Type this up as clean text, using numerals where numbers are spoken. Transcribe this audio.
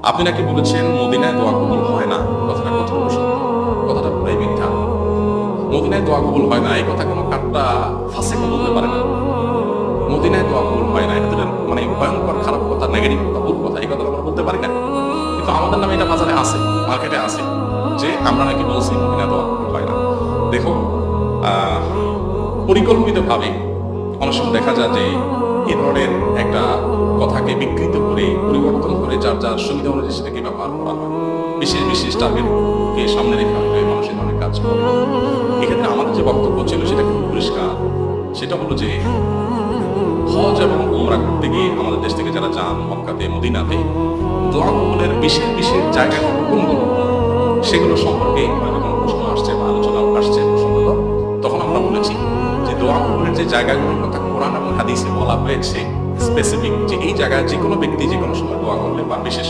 আপনি নাকি বলেছেন মদিনায় দোয়া কবুল হয় না, কথাটা কতটুকু সত্য? কথাটা পুরাই মিথ্যা। মদিনায় দোয়া কবুল হয় না এই কথা কোনো কাট্টা ফাসেকও বলতে পারে না। মদিনায় দোয়া কবুল হয় না, এটা মানে ভয়ঙ্কর খারাপ কথা, নেগেটিভ কথা, ভুল কথা, এই কথা আমরা বলতে পারি না। কিন্তু আমাদের নামে এটা বাজারে আছে, মার্কেটে আছে, যে আমরা নাকি বলছি মদিনায় দোয়া কবুল হয় না। দেখো, পরিকল্পিতভাবে অনেক সময় দেখা যায় যে এ ধরনের একটা কথাকে বিকৃত করে, পরিবর্তন করে, যার যার সুবিধা অনুযায়ী সেটাকে ব্যবহার করা হয়। বিশেষ বিশেষ টার্গেটকে সামনে রেখে হয়তো মানুষ এই ধরনের কাজ করে। এক্ষেত্রে আমাদের যে বক্তব্য ছিল সেটা খুব পরিষ্কার। সেটা হলো যে হজ এবং উমরা করতে গিয়ে আমাদের দেশ থেকে যারা যান মক্কাতে, মদিনাতে, দোয়া কবুলের বিশেষ বিশেষ জায়গাগুলো কোনগুলো, সেগুলো সম্পর্কে হয়তো কোনো প্রশ্ন আসছে বা আলোচনা আসছে প্রসঙ্গত, তখন আমরা বলেছি যে দোয়া কবুলের যে জায়গাগুলোর কথা কোরআন এবং হাদিসে বলা হয়েছে স্পেসিফিক, যে এই জায়গায় যে কোনো ব্যক্তি যে কোনো সময় দোয়া করলে বা বিশেষ